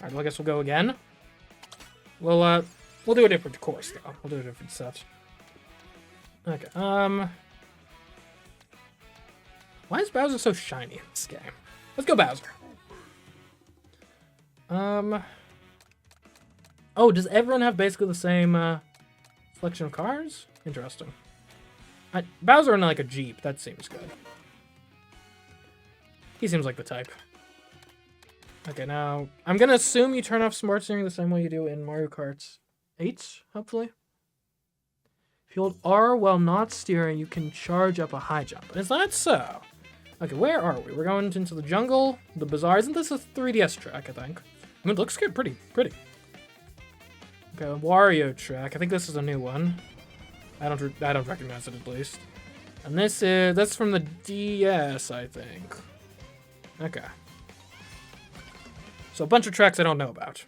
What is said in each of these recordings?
Alright, well, I guess we'll go again. We'll do a different course, though. We'll do a different set. Okay, why is Bowser so shiny in this game? Let's go Bowser. Oh, does everyone have basically the same, selection of cars? Interesting. Bowser in, like, a Jeep. That seems good. He seems like the type. Okay, now, I'm gonna assume you turn off Smart Steering the same way you do in Mario Kart 8, hopefully. If you hold R while not steering, you can charge up a high jump. Is that so? Okay, where are we? We're going into the jungle, the bazaar. Isn't this a 3DS track, I think? I mean, it looks good. Pretty. Okay, Wario track. I think this is a new one. I don't recognize it, at least. And that's from the DS, I think. Okay. So a bunch of tracks I don't know about.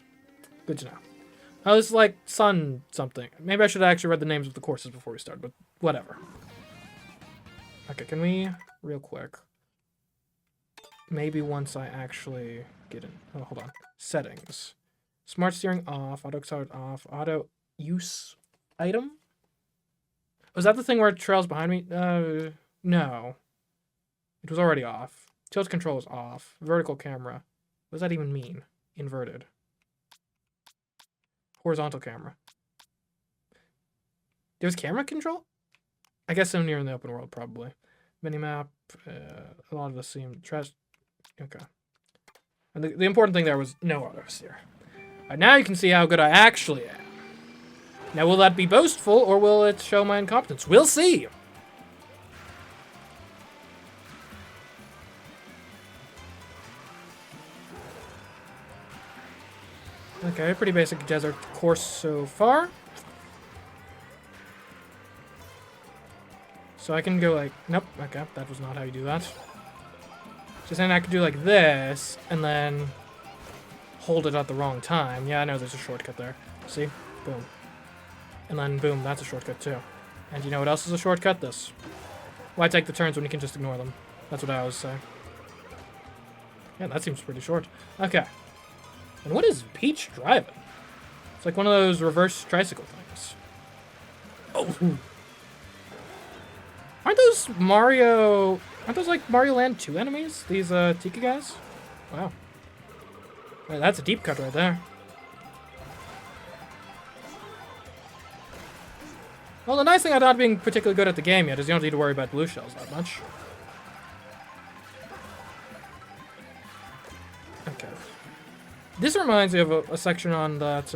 Good to know. Oh, this is like Sun something. Maybe I should have actually read the names of the courses before we start, but whatever. Okay, can we, real quick, maybe once I actually get in, oh, hold on. Settings. Smart steering off, auto start off, auto use item? Was that the thing where it trails behind me? No. It was already off. Tilt control is off. Vertical camera. What does that even mean? Inverted. Horizontal camera. There's camera control? I guess I'm near in the open world, probably. Minimap. A lot of this seem trash. Okay. And the important thing there was no autos here. Alright, now you can see how good I actually am. Now, will that be boastful, or will it show my incompetence? We'll see! Okay, pretty basic desert course so far. So I can go like, nope, okay, that was not how you do that. Just saying I could do like this, and then hold it at the wrong time. Yeah, I know there's a shortcut there. See? Boom. And then boom, that's a shortcut too. And you know what else is a shortcut? This. Why take the turns when you can just ignore them? That's what I always say. Yeah, that seems pretty short. Okay. And what is Peach driving? It's like one of those reverse tricycle things. Oh! Aren't those like Mario Land 2 enemies? These, Tika guys? Wow. Right, that's a deep cut right there. Well, the nice thing about not being particularly good at the game yet is you don't need to worry about blue shells that much. Okay. This reminds me of a section on that,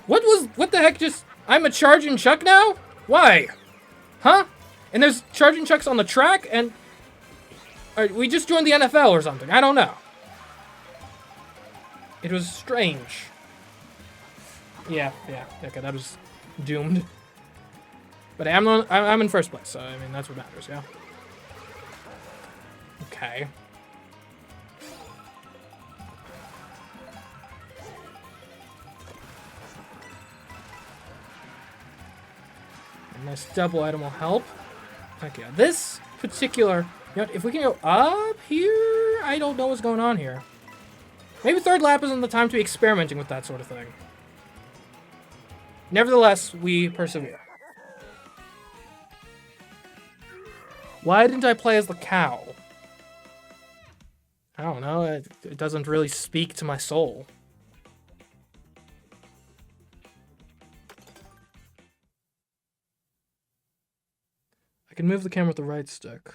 what the heck just... I'm a charging Chuck now? Why? Huh? And there's charging Chucks on the track, and... we just joined the NFL or something. I don't know. It was strange. Yeah, okay, that was doomed. But I'm in first place, so, I mean, that's what matters, yeah? Okay. A nice double item will help. Okay, this particular... You know, if we can go up here... I don't know what's going on here. Maybe third lap isn't the time to be experimenting with that sort of thing. Nevertheless, we persevere. Why didn't I play as the cow? I don't know. It doesn't really speak to my soul. I can move the camera with the right stick.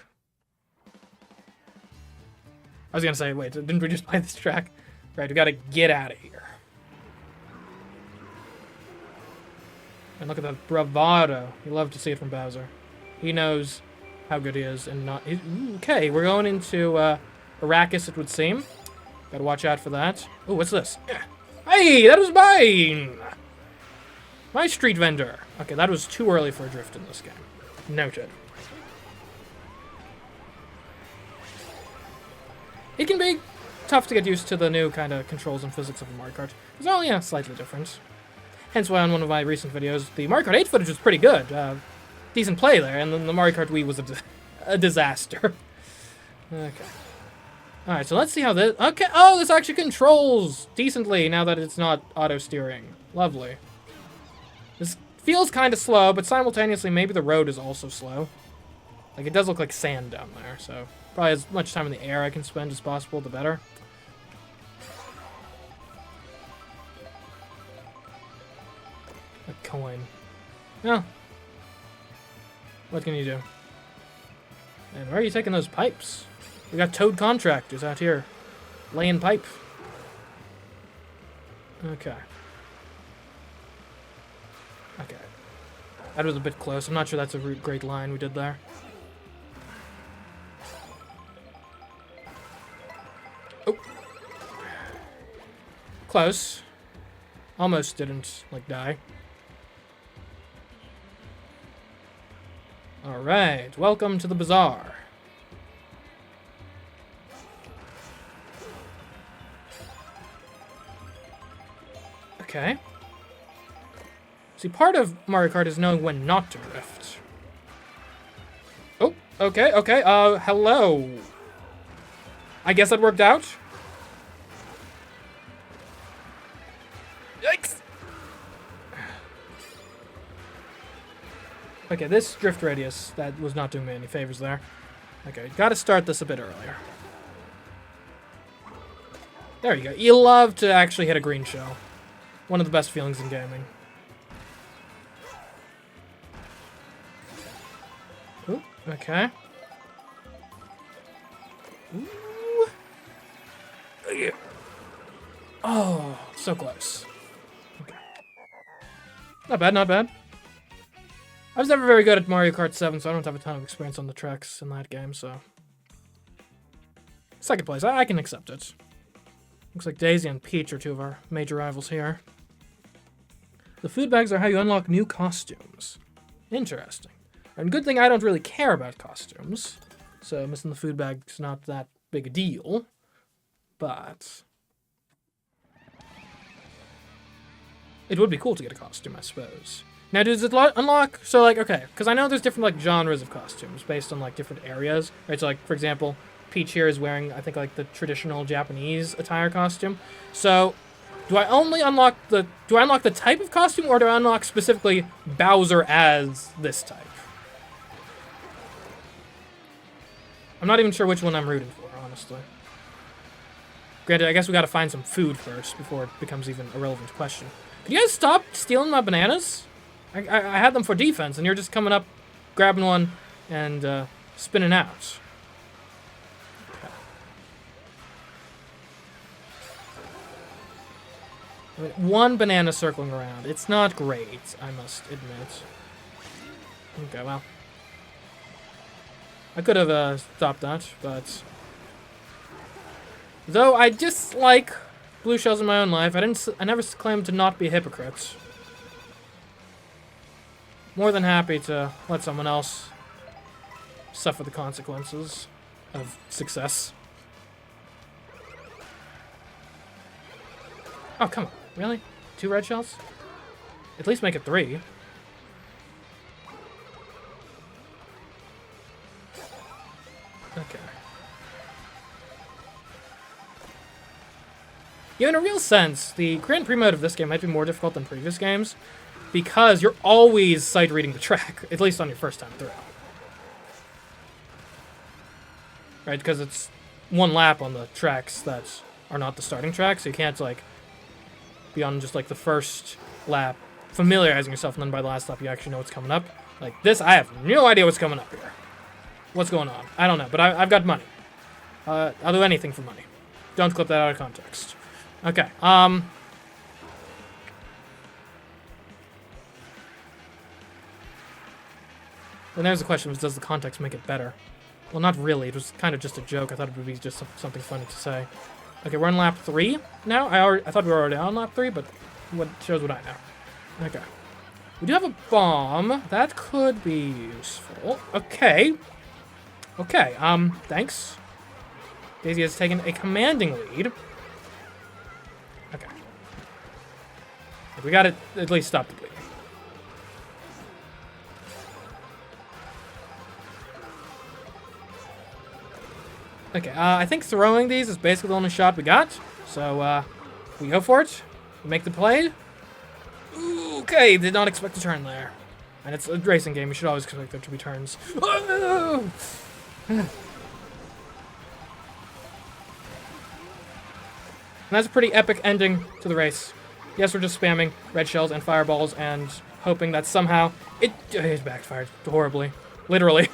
I was gonna say, wait, didn't we just play this track? Right, we gotta get out of here. And look at that bravado. You love to see it from Bowser. He knows how good he is and not... Okay, we're going into Arrakis, it would seem. Gotta watch out for that. Oh, what's this? Hey, that was mine! My street vendor. Okay, that was too early for a drift in this game. Noted. It can be tough to get used to the new kind of controls and physics of the Mario Kart. It's all, yeah, slightly different. Hence why on one of my recent videos, the Mario Kart 8 footage was pretty good. Decent play there, and then the Mario Kart Wii was a disaster. Okay. Alright, so let's see how this... Okay, oh, this actually controls decently now that it's not auto-steering. Lovely. This feels kind of slow, but simultaneously maybe the road is also slow. Like, it does look like sand down there, so probably as much time in the air I can spend as possible, the better. A coin. No. What can you do? And where are you taking those pipes? We got towed contractors out here laying pipe. Okay. Okay. That was a bit close. I'm not sure that's a great line we did there. Oh. Close. Almost didn't, like, die. Alright, welcome to the bazaar. Okay. See, part of Mario Kart is knowing when not to drift. Oh, okay, okay, hello. I guess that worked out. Yikes! Okay, this drift radius, that was not doing me any favors there. Okay, gotta start this a bit earlier. There you go. You love to actually hit a green shell. One of the best feelings in gaming. Ooh, okay. Ooh. Yeah. Oh, so close. Okay. Not bad, not bad. I was never very good at Mario Kart 7, so I don't have a ton of experience on the tracks in that game, so... Second place, I can accept it. Looks like Daisy and Peach are two of our major rivals here. The food bags are how you unlock new costumes. Interesting. And good thing I don't really care about costumes, so missing the food bag's not that big a deal. But... it would be cool to get a costume, I suppose. Now, does it unlock... So, like, okay, because I know there's different, like, genres of costumes based on, like, different areas. Right, so, like, for example, Peach here is wearing, I think, like, the traditional Japanese attire costume. So... do I only unlock the... do I unlock the type of costume, or do I unlock specifically Bowser as this type? I'm not even sure which one I'm rooting for, honestly. Granted, I guess we gotta find some food first before it becomes even a relevant question. Could you guys stop stealing my bananas? I had them for defense, and you're just coming up, grabbing one, and spinning out. I mean, one banana circling around. It's not great, I must admit. Okay, well. I could have stopped that, but... though I dislike blue shells in my own life, I never claimed to not be a hypocrite. More than happy to let someone else suffer the consequences of success. Oh, come on. Really? 2 red shells? At least make it 3. Okay. Yeah, in a real sense, the Grand Prix mode of this game might be more difficult than previous games, because you're always sight-reading the track, at least on your first time through. Right, because it's one lap on the tracks that are not the starting track, so you can't, like, be on just, like, the first lap, familiarizing yourself, and then by the last lap you actually know what's coming up. Like, this, I have no idea what's coming up here. What's going on? I don't know, but I've got money. I'll do anything for money. Don't clip that out of context. Okay, then there's the question, does the context make it better? Well, not really. It was kind of just a joke. I thought it would be just something funny to say. Okay, we're on lap 3 now. I thought we were already on lap 3, but what shows what I know. Okay. We do have a bomb. That could be useful. Okay. Okay, thanks. Daisy has taken a commanding lead. Okay. We gotta at least stop the bleeding. Okay, I think throwing these is basically the only shot we got. So, we go for it. We make the play. Ooh, okay, did not expect a turn there. And it's a racing game. You should always expect there to be turns. Oh! And that's a pretty epic ending to the race. Yes, we're just spamming red shells and fireballs and hoping that somehow it backfired horribly. Literally.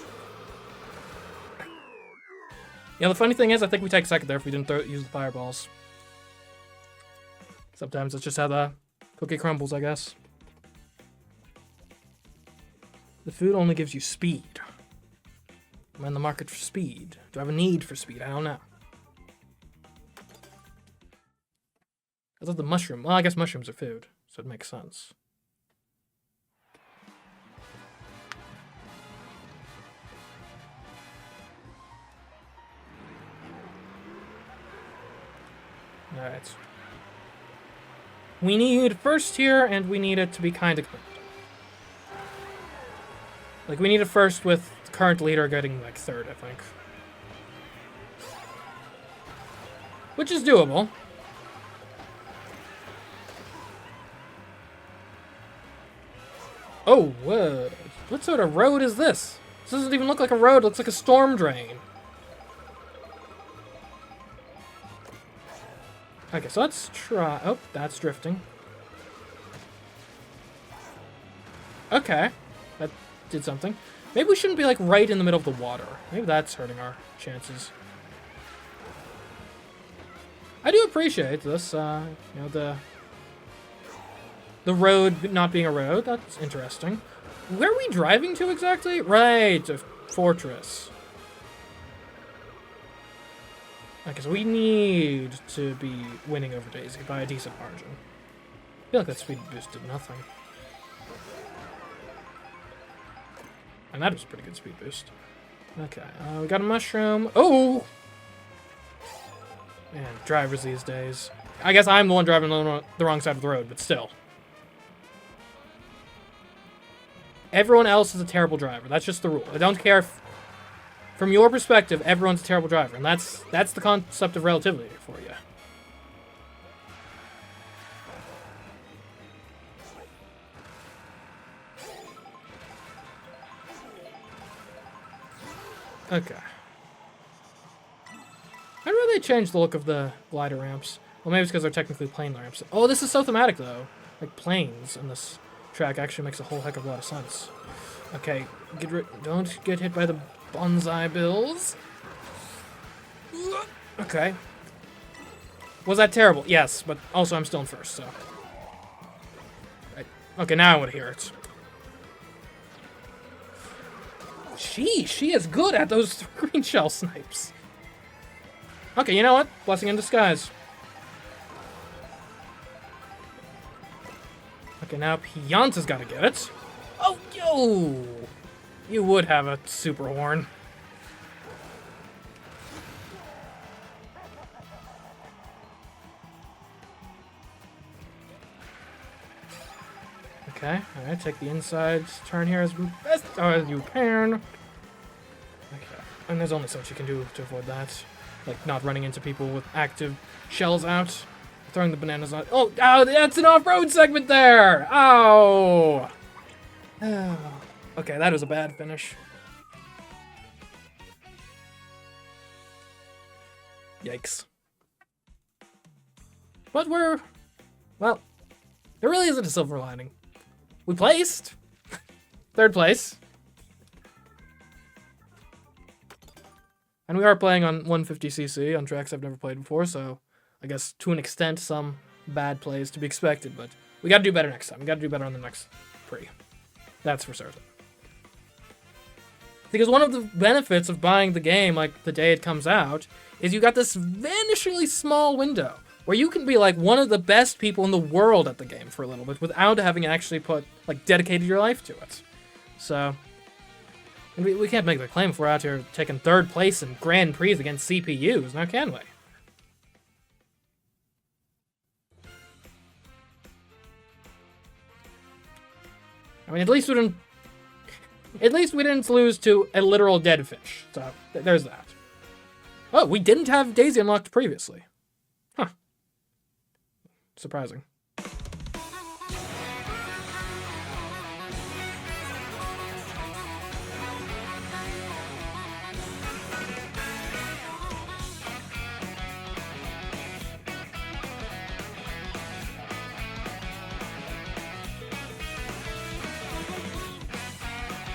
Yeah, the funny thing is, I think we take second there if we didn't use the fireballs. Sometimes it's just how the cookie crumbles, I guess. The food only gives you speed. I'm in the market for speed. Do I have a need for speed? I don't know. I thought the mushroom. Well, I guess mushrooms are food, so it makes sense. Alright. We need first here, and we need it to be kind of clean. Like, we need it first with the current leader getting, like, third, I think. Which is doable. Oh, what sort of road is this? This doesn't even look like a road, it looks like a storm drain. Okay, so let's try... Oh, that's drifting. Okay. That did something. Maybe we shouldn't be, like, right in the middle of the water. Maybe that's hurting our chances. I do appreciate this, you know, the road not being a road. That's interesting. Where are we driving to exactly? Right, a fortress. Okay, so we need to be winning over Daisy by a decent margin. I feel like that speed boost did nothing. And that was a pretty good speed boost. Okay, we got a mushroom. Oh! Man, drivers these days. I guess I'm the one driving on the wrong side of the road, but still. Everyone else is a terrible driver. That's just the rule. I don't care if, from your perspective, everyone's a terrible driver. And that's the concept of relativity for you. Okay. How do they change the look of the glider ramps? Well, maybe it's because they're technically plane ramps. Oh, this is so thematic, though. Like, planes in this track actually makes a whole heck of a lot of sense. Okay, don't get hit by the bonsai bills. Okay. Was that terrible? Yes, but also I'm still in first, so... Right. Okay, now I want to hear it. She is good at those green shell snipes. Okay, you know what? Blessing in disguise. Okay, now Pianta's gotta get it. Oh, yo! You would have a super horn. Okay, alright, take the inside turn here as best as you can. Okay, and there's only so much you can do to avoid that. Like, not running into people with active shells out. Throwing the bananas out. Oh, that's an off-road segment there! Oh! Okay, that was a bad finish. Yikes. But well, there really isn't a silver lining. We placed. Third place. And we are playing on 150cc on tracks I've never played before, so I guess to an extent some bad plays to be expected, but we gotta do better next time. We gotta do better on the next pre. That's for certain. Because one of the benefits of buying the game like the day it comes out is you got this vanishingly small window where you can be like one of the best people in the world at the game for a little bit without having actually dedicated your life to it. So, and we can't make the claim if we're out here taking third place in Grand Prix against CPUs, now can we? I mean, at least we didn't lose to a literal dead fish. So there's that. Oh, we didn't have Daisy unlocked previously. Huh. Surprising.